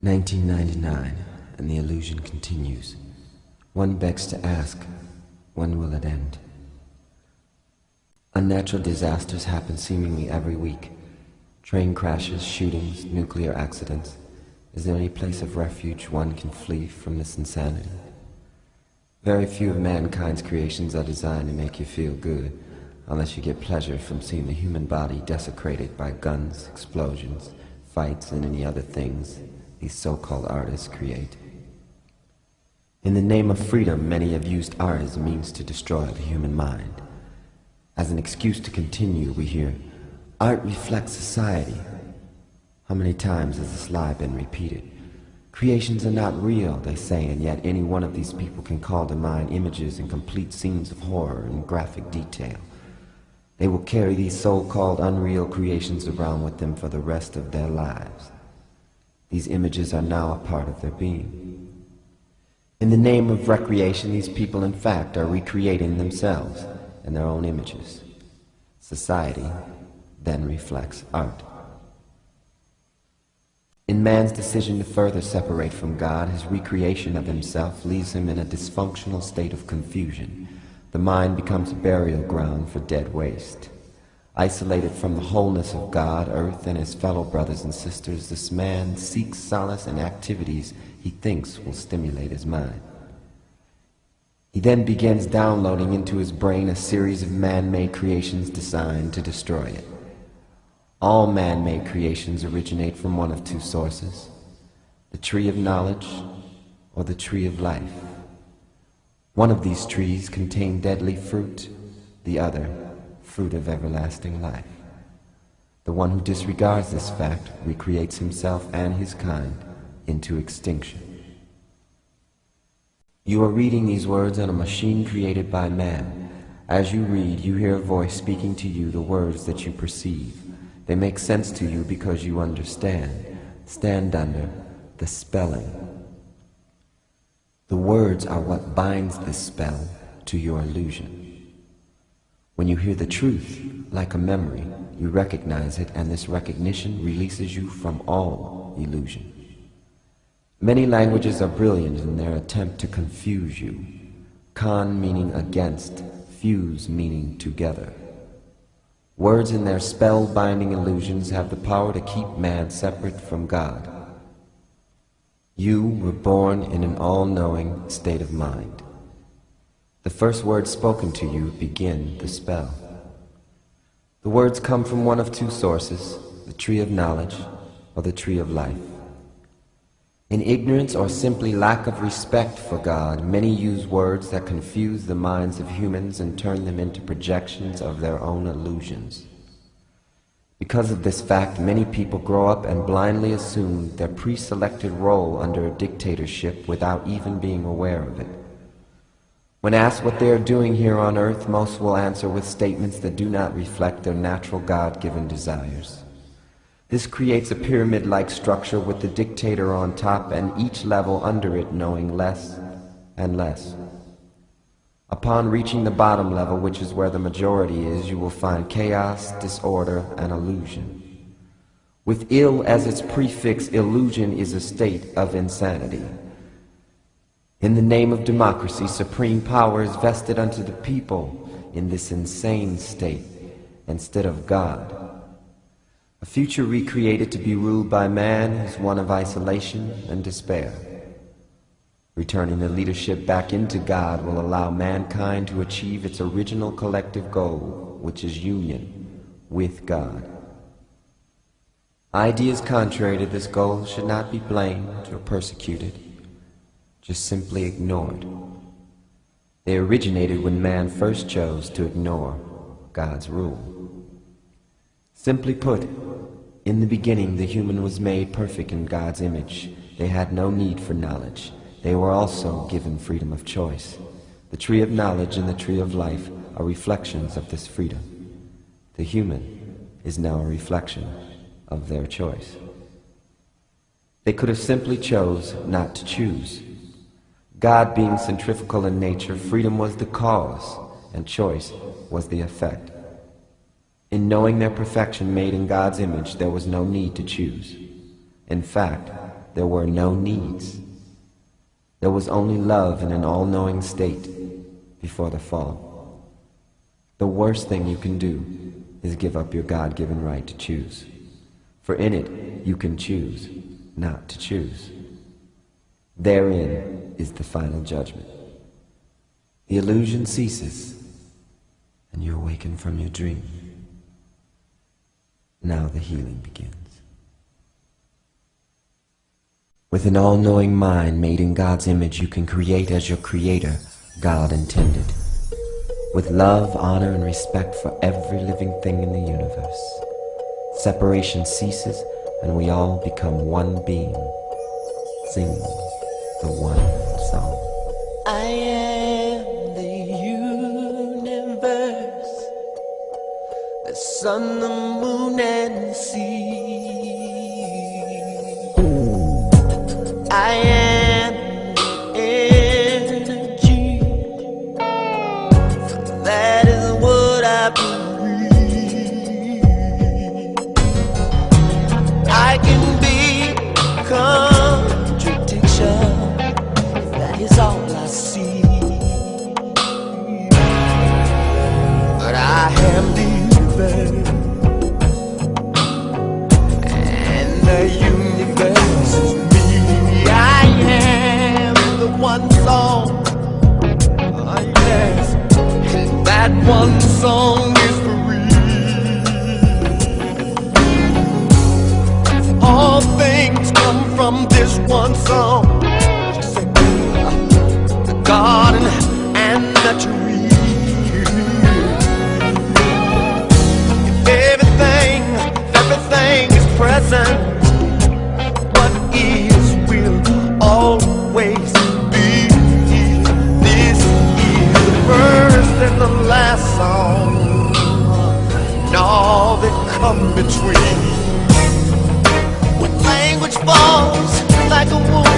1999, and the illusion continues. One begs to ask, when will it end? Unnatural disasters happen seemingly every week. Train crashes, shootings, nuclear accidents. Is there any place of refuge one can flee from this insanity? Very few of mankind's creations are designed to make you feel good, unless you get pleasure from seeing the human body desecrated by guns, explosions, fights, and any other things these so-called artists create. In the name of freedom, many have used art as a means to destroy the human mind. As an excuse to continue, we hear, art reflects society. How many times has this lie been repeated? Creations are not real, they say, and yet any one of these people can call to mind images and complete scenes of horror and graphic detail. They will carry these so-called unreal creations around with them for the rest of their lives. These images are now a part of their being. In the name of recreation, these people in fact are recreating themselves and their own images. Society then reflects art. In man's decision to further separate from God, his recreation of himself leaves him in a dysfunctional state of confusion. The mind becomes a burial ground for dead waste. Isolated from the wholeness of God, earth, and his fellow brothers and sisters, this man seeks solace in activities he thinks will stimulate his mind. He then begins downloading into his brain a series of man-made creations designed to destroy it. All man-made creations originate from one of two sources, the tree of knowledge or the tree of life. One of these trees contains deadly fruit, the other fruit of everlasting life. The one who disregards this fact recreates himself and his kind into extinction. You are reading these words on a machine created by man. As you read, you hear a voice speaking to you the words that you perceive. They make sense to you because you understand. Stand under the spelling. The words are what binds this spell to your illusion. When you hear the truth, like a memory, you recognize it, and this recognition releases you from all illusion. Many languages are brilliant in their attempt to confuse you. Con meaning against, fuse meaning together. Words in their spell-binding illusions have the power to keep man separate from God. You were born in an all-knowing state of mind. The first words spoken to you begin the spell. The words come from one of two sources, the tree of knowledge or the tree of life. In ignorance or simply lack of respect for God, many use words that confuse the minds of humans and turn them into projections of their own illusions. Because of this fact, many people grow up and blindly assume their pre-selected role under a dictatorship without even being aware of it. When asked what they are doing here on earth, most will answer with statements that do not reflect their natural God-given desires. This creates a pyramid-like structure with the dictator on top and each level under it knowing less and less. Upon reaching the bottom level, which is where the majority is, you will find chaos, disorder, and illusion. With ill as its prefix, illusion is a state of insanity. In the name of democracy, supreme power is vested unto the people in this insane state instead of God. A future recreated to be ruled by man is one of isolation and despair. Returning the leadership back into God will allow mankind to achieve its original collective goal, which is union with God. Ideas contrary to this goal should not be blamed or persecuted, just simply ignored. They originated when man first chose to ignore God's rule. Simply put, in the beginning the human was made perfect in God's image. They had no need for knowledge. They were also given freedom of choice. The tree of knowledge and the tree of life are reflections of this freedom. The human is now a reflection of their choice. They could have simply chose not to choose. God being centrifugal in nature, freedom was the cause, and choice was the effect. In knowing their perfection made in God's image, there was no need to choose. In fact, there were no needs. There was only love in an all-knowing state before the fall. The worst thing you can do is give up your God-given right to choose. For in it, you can choose not to choose. Therein is the final judgment. The illusion ceases, and you awaken from your dream. Now the healing begins. With an all-knowing mind made in God's image, you can create as your creator, God intended. With love, honor, and respect for every living thing in the universe. Separation ceases, and we all become one being, singing the one song. I am the universe, the sun, the moon, and the sea. I am energy, that is what I believe. I can be contradiction, that is all I see. But I am the universe, and the universe is me. I am the one song, oh yes, and that one song is free. All things come from this one song. Just say the garden and the tree. Everything is present. What is will always be. This is the first and the last song, and all that come between. When language falls like a wound,